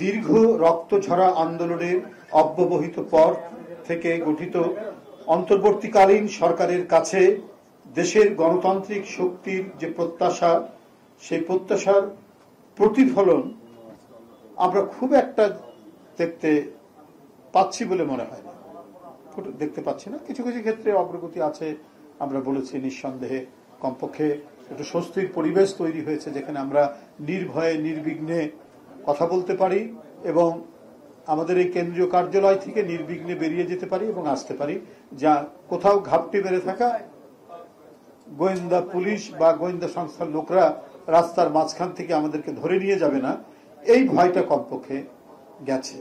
দীর্ঘ রক্তঝরা আন্দোলনের অব্যবহিত পর থেকে গঠিত অন্তর্বর্তীকালীন সরকারের কাছে দেশের গণতান্ত্রিক শক্তির যে প্রত্যাশা, সেই প্রত্যাশার প্রতিফলন আমরা খুব একটা দেখতে পাচ্ছি বলে মনে হয় না। দেখতে পাচ্ছি না। কিছু কিছু ক্ষেত্রে অগ্রগতি আছে, আমরা বলেছি নিঃসন্দেহে। কমপক্ষে একটু স্বস্তির পরিবেশ তৈরি হয়েছে, যেখানে আমরা নির্ভয়ে নির্বিঘ্নে কথা বলতে পারি এবং আমাদের এই কেন্দ্রীয় কার্যালয় থেকে নির্বিঘ্নে বেরিয়ে যেতে পারি এবং আসতে পারি। যা কোথাও ঘাপটি মেরে থাকা গোয়েন্দা পুলিশ বা গোয়েন্দা সংস্থার লোকরা রাস্তার মাঝখান থেকে আমাদেরকে ধরে নিয়ে যাবে না, এই ভয়টা কমপক্ষে গেছে।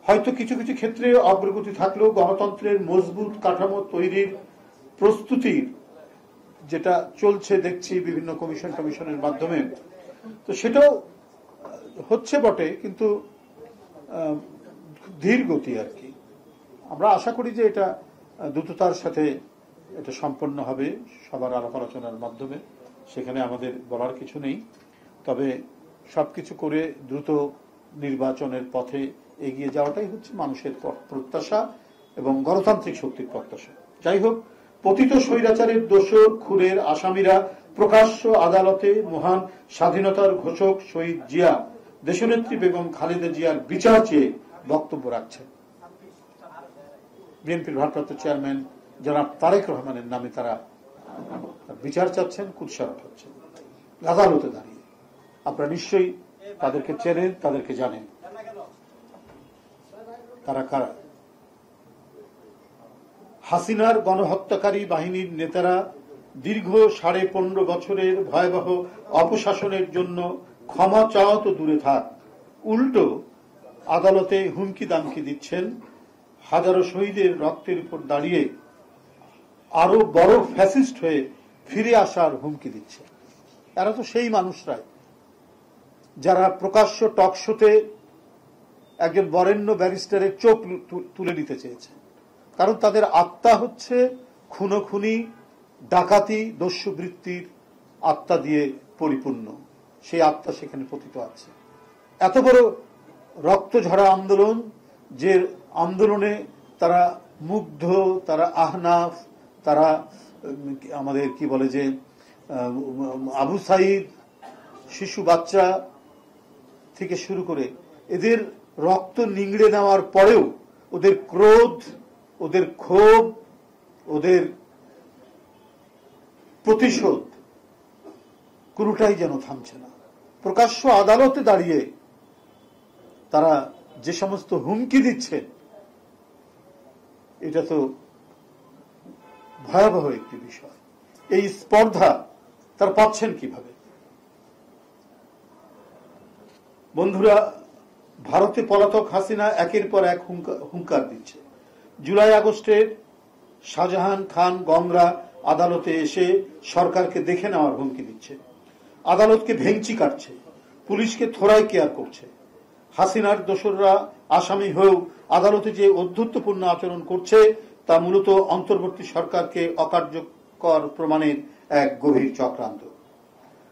হয়তো কিছু কিছু ক্ষেত্রে অগ্রগতি থাকলেও গণতন্ত্রের মজবুত কাঠামো তৈরির প্রস্তুতির যেটা চলছে দেখছি বিভিন্ন কমিশনের মাধ্যমে, তো সেটাও হচ্ছে বটে, কিন্তু ধীর গতি আর কি। আমরা আশা করি যে এটা দ্রুততার সাথে এটা সম্পন্ন হবে সবার আলাপ আলোচনার মাধ্যমে। সেখানে আমাদের বলার কিছু নেই, তবে সবকিছু করে দ্রুত নির্বাচনের পথে এগিয়ে যাওয়াটাই হচ্ছে মানুষের প্রত্যাশা এবং গণতান্ত্রিক শক্তির প্রত্যাশা। যাই হোক, পতিত স্বৈরাচারের দোষর খুনের আসামিরা প্রকাশ্য আদালতে মহান স্বাধীনতার ঘোষক শহীদ জিয়া, দেশনেত্রী বেগম খালেদা জিয়ার বিচার চেয়ে বক্তব্য রাখছেন। বিএনপির ভারপ্রাপ্ত চেয়ারম্যান জনাব তারেক রহমানের নামে তারা বিচার চাচ্ছেন, কুৎসা উঠাচ্ছেন আদালতে দাঁড়িয়ে। আপনারা নিশ্চয়ই তাদেরকে চেনেন, তাদেরকে জানেন, তারা কারা। হাসিনার গণহত্যাকারী বাহিনীর নেতারা দীর্ঘ 15.5 বছরের ভয়াবহ অপশাসনের জন্য ক্ষমা চাওয়া তো দূরে থাক, উল্টো আদালতে হুমকি দামকি দিচ্ছেন। হাজারো শহীদের রক্তের উপর দাঁড়িয়ে আরো বড় ফ্যাসিস্ট হয়ে ফিরে আসার হুমকি দিচ্ছে। এরা তো সেই মানুষরাই যারা প্রকাশ্য টকশোতে একজন বরেণ্য ব্যারিস্টারের চোখ তুলে নিতে চেয়েছে, কারণ তাদের আত্মা হচ্ছে খুনোখুনি, ডাকাতি, দস্যুবৃত্তির আত্মা দিয়ে পরিপূর্ণ। সেই আত্মা সেখানে পতিত আছে। এত বড় রক্তঝরা আন্দোলন, যে আন্দোলনে তারা মুগ্ধ, তারা আহনাফ, তারা আমাদের কি বলে যে আবু সাইদ, শিশু বাচ্চা থেকে শুরু করে এদের রক্ত নিংড়ে নেওয়ার পরেও ওদের ক্রোধ, ওদের ক্ষোভ, ওদের প্রতিশোধ কোনটাই যেন থামছে না। প্রকাশ্য আদালতে দাঁড়িয়ে তারা যে সমস্ত হুমকি দিচ্ছে, এটা তো ভয়াবহ একটি বিষয়। এই স্পর্ধা তারা পাচ্ছেন কিভাবে? বন্ধুরা, ভারতে পলাতক হাসিনা একের পর এক হুঙ্কার দিচ্ছে। জুলাই আগস্টের শাহজাহান খান গংরা আদালতে এসে সরকারকে দেখে নেওয়ার হুমকি দিচ্ছে, আদালতকে ভেঙচি কাটছে, পুলিশকে থোড়াই কেয়ার করছে। হাসিনার দোসররা আসামি হয়েও আদালতে যে অধ্যত্বপূর্ণ আচরণ করছে তা মূলত অন্তর্বর্তী সরকারকে অকার্যকর প্রমাণের এক গভীর চক্রান্ত।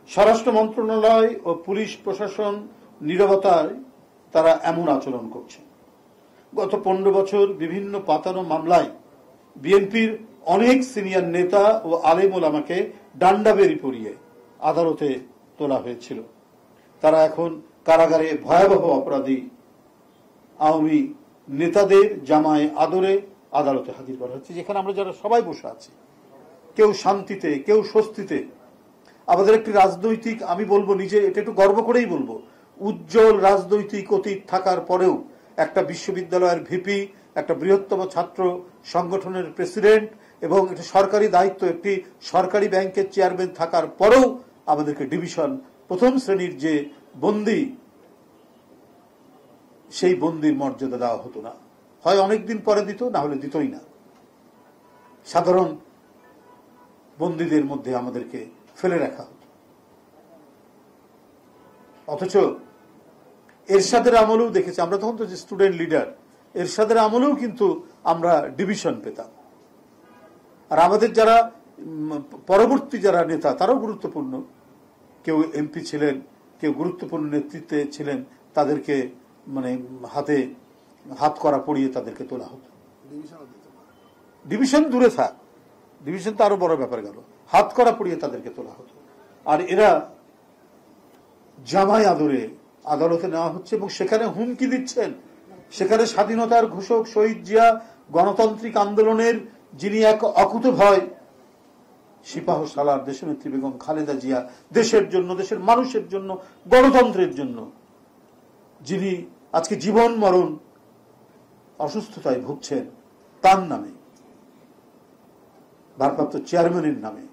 স্বরাষ্ট্র মন্ত্রণালয় ও পুলিশ প্রশাসন নীরবতায় তারা এমন আচরণ করছে। গত 15 বছর বিভিন্ন পাতানো মামলায় বিএনপির অনেক সিনিয়র নেতা ও আলেম ওলামাকে ডান্ডাবেরি পরিয়ে আদালতে তোলা হয়েছিল। তারা এখন কারাগারে ভয়াবহ অপরাধী আওয়ামী নেতাদের জামায় আদরে আদালতে হাজির করা হচ্ছে, যেখানে আমরা যারা সবাই বসে আছি, কেউ শান্তিতে, কেউ স্বস্তিতে। আমাদের একটি রাজনৈতিক, আমি বলবো নিজে এটা একটু গর্ব করেই বলবো, উজ্জ্বল রাজনৈতিক অতীত থাকার পরেও একটা বিশ্ববিদ্যালয়ের ভিপি, একটা বৃহত্তম ছাত্র সংগঠনের প্রেসিডেন্ট এবং এটা সরকারি দায়িত্ব, একটি সরকারি ব্যাংকের চেয়ারম্যান থাকার পরেও আমাদেরকে ডিভিশন প্রথম শ্রেণীর যে বন্দী, সেই বন্দির মর্যাদা দেওয়া হতো না। হয় অনেকদিন পরে দিত, না হলে দিতই না। সাধারণ বন্দীদের মধ্যে আমাদেরকে ফেলে রাখা হতো। অথচ এরশাদের আমলেও দেখেছি আমরা, তখন তো যে স্টুডেন্ট লিডার, এরশাদের আমলেও কিন্তু আমরা ডিভিশন পেতাম। আর আমাদের যারা পরবর্তী যারা নেতা, তারাও গুরুত্বপূর্ণ, কেউ এমপি ছিলেন, কেউ গুরুত্বপূর্ণ নেতৃত্বে ছিলেন, তাদেরকে মানে হাত করা পড়িয়ে তাদেরকে তোলা হতো। ডিভিশন দূরে থাক, ডিভিশন তো আরো বড় ব্যাপার গেল, হাত করা পড়িয়ে তাদেরকে তোলা হতো। আর এরা জামাই আদরে আদালতে নেওয়া হচ্ছে এবং সেখানে হুমকি দিচ্ছেন। সেখানে স্বাধীনতার ঘোষক শহীদ জিয়া, গণতান্ত্রিক আন্দোলনের যিনি এক অকুতোভয় সিপাহ সালার দেশনেত্রী বেগম খালেদা জিয়া, দেশের জন্য, দেশের মানুষের জন্য, গণতন্ত্রের জন্য যিনি আজকে জীবন মরণ অসুস্থতায় ভুগছেন, তার নামে, ভারপ্রাপ্ত চেয়ারম্যানের নামে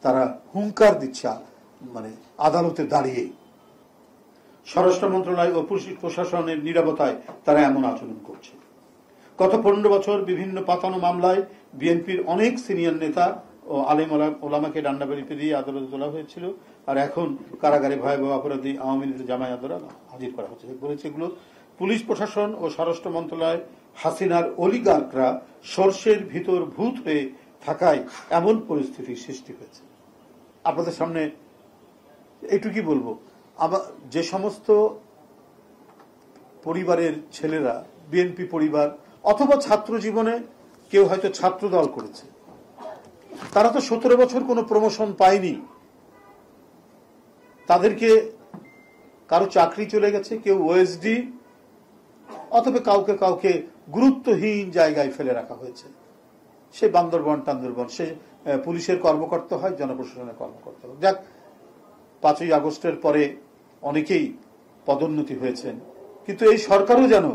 তারা হুঙ্কার দিচ্ছে মানে আদালতে দাঁড়িয়ে। স্বরাষ্ট্র মন্ত্রণালয় ও পুলিশ প্রশাসনের নীরবতায় তারা এমন আচরণ করছে। গত 15 বছর বিভিন্ন পাতানো মামলায় বিএনপির অনেক সিনিয়র নেতা ও আলেম ওলামাকে ডান্ডাবাড়িতে দিয়ে আদালতে তোলা হয়েছিল, আর এখন কারাগারে ভয়াবহ অপরাধী আওয়ামী লীগের জামাই আদরা হাজির করা হচ্ছে। বলেছে এগুলো পুলিশ প্রশাসন ও স্বরাষ্ট্র মন্ত্রণালয় হাসিনার অলিগার্করা সর্ষের ভিতর ভূত হয়ে থাকায় এমন পরিস্থিতির সৃষ্টি হয়েছে। আপনাদের সামনে এইটুকুই বলবো, আবার যে সমস্ত পরিবারের ছেলেরা বিএনপি পরিবার অথবা ছাত্র জীবনে কেউ হয়তো ছাত্র দল করেছে, তারা তো 17 বছর কোনো প্রমোশন পায়নি, তাদেরকে কারো চাকরি চলে গেছে, কেউ ওএসডি, অথবা কাউকে কাউকে গুরুত্বহীন জায়গায় ফেলে রাখা হয়েছে। সে বান্দরবন টান্দরবন, সে পুলিশের কর্মকর্তা হয়, জনপ্রশাসনের কর্মকর্তা হয়। যাক, 5ই আগস্টের পরে অনেকেই পদোন্নতি হয়েছেন, কিন্তু এই সরকারও যেন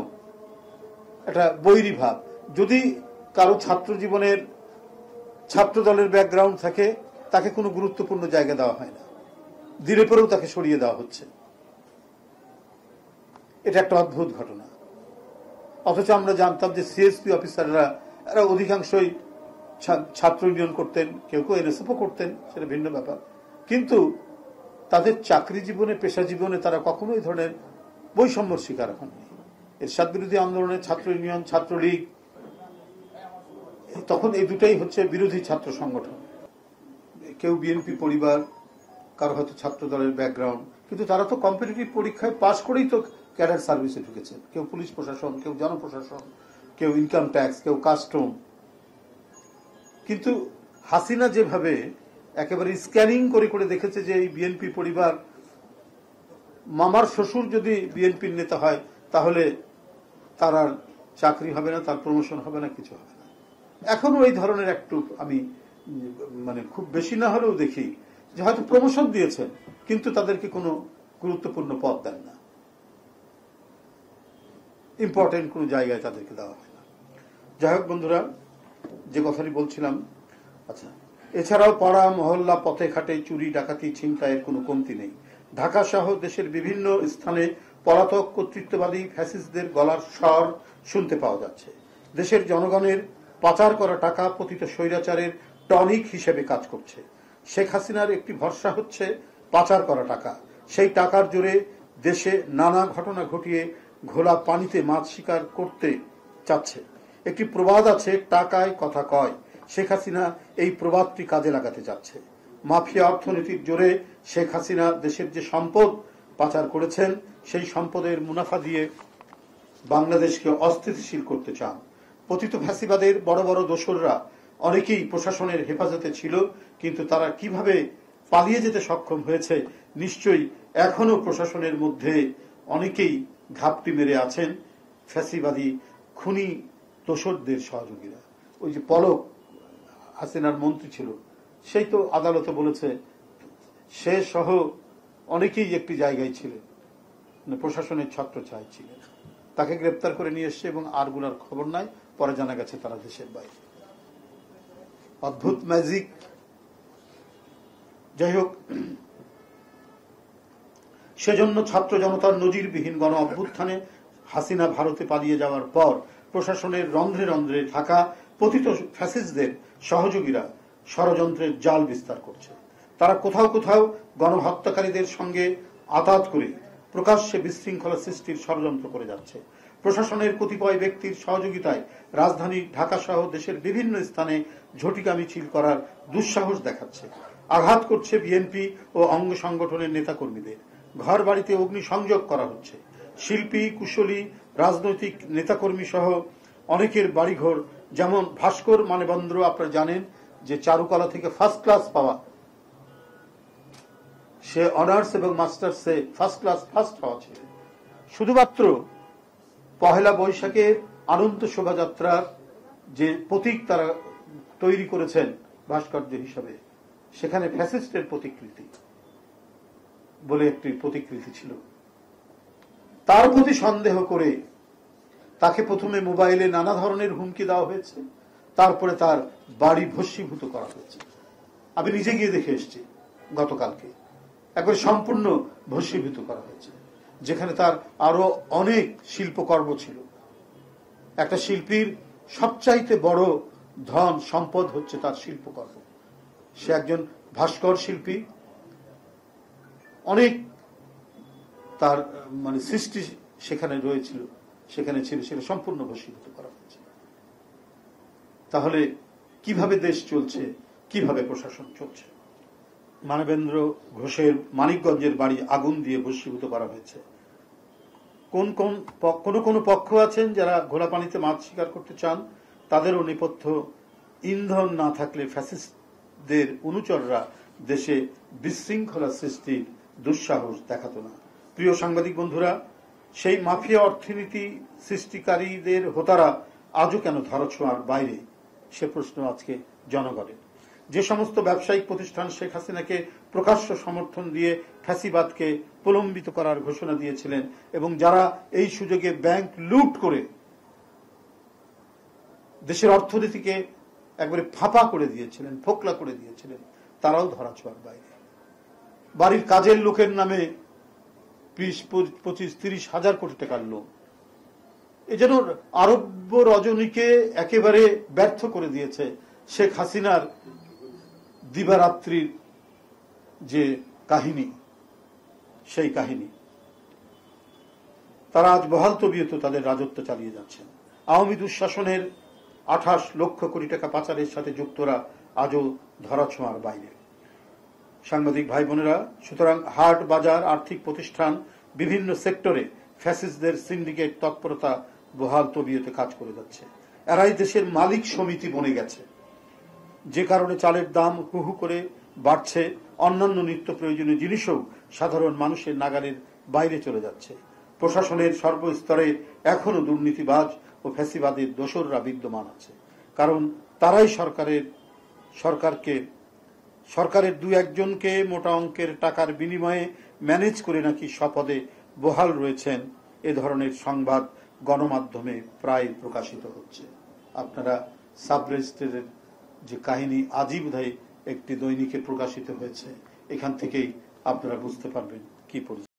একটা বৈরী ভাব। যদি কারো ছাত্র জীবনের ছাত্র দলের ব্যাকগ্রাউন্ড থাকে, তাকে কোনো গুরুত্বপূর্ণ জায়গা দেওয়া হয় না, দিলে পরেও তাকে সরিয়ে দেওয়া হচ্ছে। এটা একটা অদ্ভুত ঘটনা। অথচ আমরা জানতাম যে সিএসপি অফিসাররা এরা অধিকাংশই ছাত্র ইউনিয়ন করতেন, কেউ কেউ এনএসএফও করতেন, সেটা ভিন্ন ব্যাপার, কিন্তু তাদের চাকরি জীবনে, পেশা জীবনে তারা কখনো এই ধরনের বৈষম্যর শিকার হননি। এরশাদ বিরোধী আন্দোলনের ছাত্র ইউনিয়ন, ছাত্রলীগ, তখন এই দুটাই হচ্ছে বিরোধী ছাত্র সংগঠন। কেউ বিএনপি পরিবার, কারো হয়তো ছাত্র দলের ব্যাকগ্রাউন্ড, কিন্তু তারা তো কম্পিটিটিভ পরীক্ষায় পাশ করেই তো ক্যাডার সার্ভিসে ঢুকেছেন। কেউ পুলিশ প্রশাসন, কেউ জনপ্রশাসন, কেউ ইনকাম ট্যাক্স, কেউ কাস্টম। কিন্তু হাসিনা যেভাবে একেবারে স্ক্যানিং করে করে দেখেছে যে এই বিএনপি পরিবার, মামার শ্বশুর যদি বিএনপির নেতা হয় তাহলে তার আর চাকরি হবে না, তার প্রমোশন হবে না, কিছু হবে না। এখনো এই ধরনের একটু আমি মানে খুব বেশি না হলেও দেখি যে হয়তো প্রমোশন দিয়েছেন, কিন্তু তাদেরকে কোনো গুরুত্বপূর্ণ পদ দেন না, ইম্পর্টেন্ট কোনো জায়গায় তাদেরকে দেওয়া হয় না। যাই হোক বন্ধুরা, যে কথাটি বলছিলাম, আচ্ছা, এছাড়াও পাড়া মহল্লা, পথে ঘাটে চুরি ডাকাতি ছিনতাইয়ের কোনো কমতি নেই। ঢাকা সহ দেশের বিভিন্ন স্থানে পলাতক কর্তৃত্ববাদী ফ্যাসিস্টদের গলার স্বর শুনতে পাওয়া যাচ্ছে। দেশের জনগণের পাচার করা টাকা পতিত স্বৈরাচারের টনিক হিসেবে কাজ করছে। শেখ হাসিনার একটি ভরসা হচ্ছে পাচার করা টাকা। সেই টাকার জোরে দেশে নানা ঘটনা ঘটিয়ে ঘোলা পানিতে মাছ শিকার করতে চাচ্ছে। একটি প্রবাদ আছে, টাকায় কথা কয়। শেখ হাসিনা এই প্রবাদটি কাজে লাগাতে যাচ্ছে। মাফিয়া অর্থনীতির জোরে শেখ হাসিনা দেশের যে সম্পদ পাচার করেছেন, সেই সম্পদের মুনাফা দিয়ে বাংলাদেশকে অস্থিতিশীল করতে চান। পতিত ফ্যাসিবাদের বড় বড় দোসররা অনেকেই প্রশাসনের হেফাজতে ছিল, কিন্তু তারা কিভাবে পালিয়ে যেতে সক্ষম হয়েছে, নিশ্চয়ই এখনো প্রশাসনের মধ্যে অনেকেই ঘাপটি মেরে আছেন ফ্যাসিবাদী খুনি দোসরদের সহযোগীরা। ওই যে পলক হাসিনার মন্ত্রী ছিল, সেই তো আদালতে বলেছে সে সহ অনেকেই একটি জায়গায় ছিলেন, প্রশাসনের ছত্রছায়ায় ছিলেন। তাকে গ্রেপ্তার করে নিয়ে এসছে এবং আরগুলার খবর নাই, পরে জানা গেছে তারা দেশের বাইরে। অদ্ভুত ম্যাজিক। যাই হোক, সেজন্য ছাত্র জনতার নজিরবিহীন গণ অভ্যুত্থানে হাসিনা ভারতে পালিয়ে যাওয়ার পর প্রশাসনের রন্ধ্রে রন্ধ্রে থাকা পতিত ফ্যাসিস্টদের সহযোগীরা ষড়যন্ত্রের জাল বিস্তার করছে। তারা কোথাও কোথাও গণহত্যাকারীদের সঙ্গে আতাত করে প্রকাশ্যে বিশৃঙ্খলা সৃষ্টির ষড়যন্ত্র করে যাচ্ছে। প্রশাসনের কতিপয় ব্যক্তির সহযোগিতায় রাজধানী ঢাকা সহ দেশের বিভিন্ন স্থানে ঝটিকা মিছিল করার দুঃসাহস দেখাচ্ছে। আঘাত করছে বিএনপি ও অঙ্গ সংগঠনের নেতাকর্মীদের। ঘর বাড়িতে অগ্নিসংযোগ করা হচ্ছে। শিল্পী, কুশলী, রাজনৈতিক নেতাকর্মী সহ অনেকের বাড়িঘর, যেমন ভাস্কর মানবেন্দ্র, আপনারা জানেন যে চারুকলা থেকে ফার্স্ট ক্লাস পাওয়া, সে অনার্স এবং মাস্টার্সে ফার্স্ট ক্লাস ফার্স্ট হওয়া ছিল। শুধুমাত্র পহেলা বৈশাখের আনন্দ শোভাযাত্রার যে প্রতীক তারা তৈরি করেছেন ভাস্কর্য হিসাবে, সেখানে ফ্যাসিস্টের প্রতিকৃতি বলে একটি প্রতিকৃতি ছিল। তার প্রতি সন্দেহ করে তাকে প্রথমে মোবাইলে নানা ধরনের হুমকি দেওয়া হয়েছে, তারপরে তার বাড়ি ভস্মীভূত করা হয়েছে। আমি নিজে গিয়ে দেখে এসেছি গতকালকে, একবারে সম্পূর্ণ ভস্মীভূত করা হয়েছে, যেখানে তার আরো অনেক শিল্পকর্ম ছিল। একটা শিল্পীর সবচাইতে বড় ধন সম্পদ হচ্ছে তার শিল্পকর্ম। সে একজন ভাস্কর শিল্পী, অনেক তার সৃষ্টি সেখানে রয়েছিল, সেখানে ছিল, সেটা সম্পূর্ণ ভস্মীভূত করা হয়েছে। তাহলে কিভাবে দেশ চলছে, কিভাবে প্রশাসন চলছে? মানবেন্দ্র ঘোষের মানিকগঞ্জের বাড়ি আগুন দিয়ে ভস্মীভূত করা হয়েছে। কোন পক্ষ আছেন যারা ঘোলা পানিতে মাছ শিকার করতে চান, তাদেরও নেপথ্য ইন্ধন না থাকলে ফ্যাসিস্টদের অনুচররা দেশে বিশৃঙ্খলা সৃষ্টির দুঃসাহস দেখাতো না। প্রিয় সাংবাদিক বন্ধুরা, সেই মাফিয়া অর্থনীতি সৃষ্টিকারীদের হোতারা আজও কেন ধরাছোঁয়ার বাইরে, সে প্রশ্ন আজকে জনগণের। যে সমস্ত ব্যবসায়িক প্রতিষ্ঠান শেখ হাসিনাকে প্রকাশ্য সমর্থন দিয়ে ফ্যাসিবাদকে প্রলম্বিত করার ঘোষণা দিয়েছিলেন এবং যারা এই সুযোগে ব্যাংক লুট করে দেশের অর্থনীতিকে একবারে ফাঁপা করে দিয়েছিলেন, ফোকলা করে দিয়েছিলেন, তারাও ধরাছোঁয়ার বাইরে। বাড়ির কাজের লোকের নামে 20-25-30 হাজার কোটি টাকার লোন, এ যেন আরব্য রজনীকে একেবারে ব্যর্থ করে দিয়েছে শেখ হাসিনার দিবারাত্রির যে কাহিনী, সেই কাহিনী। তারা আজ বহাল তবিয়ত তাদের রাজত্ব চালিয়ে যাচ্ছেন। আওয়ামী দুঃশাসনের 28 লক্ষ কোটি টাকা পাচারের সাথে যুক্তরা আজও ধরাছোঁয়ার বাইরে। সাংবাদিক ভাই বোনেরা, সুতরাং হাট বাজার, আর্থিক প্রতিষ্ঠান, বিভিন্ন সেক্টরে ফ্যাসিস্টদের সিন্ডিকেট তৎপরতা বহাল তবিয়তে কাজ করে যাচ্ছে। এরাই দেশের মালিক সমিতি বনে গেছে, যে কারণে চালের দাম হু হু করে বাড়ছে, অন্যান্য নিত্য প্রয়োজনীয় জিনিসও সাধারণ মানুষের নাগালের বাইরে চলে যাচ্ছে। প্রশাসনের সর্বস্তরে এখনো দুর্নীতিবাজ ও ফ্যাসিবাদের দোসররা বিদ্যমান আছে, কারণ তারাই সরকারের 2-1 জনকে মোটা অঙ্কের টাকার বিনিময়ে ম্যানেজ করে নাকি স্বপদে বহাল রয়েছেন। এ ধরনের সংবাদ গণমাধ্যমে প্রায় প্রকাশিত হচ্ছে। আপনারা সাব রেজিস্ট্রারের যে কাহিনী আজই বোধহয় একটি দৈনিকে প্রকাশিত হয়েছে, এখান থেকেই আপনারা বুঝতে পারবেন কি পরিস্থিতি।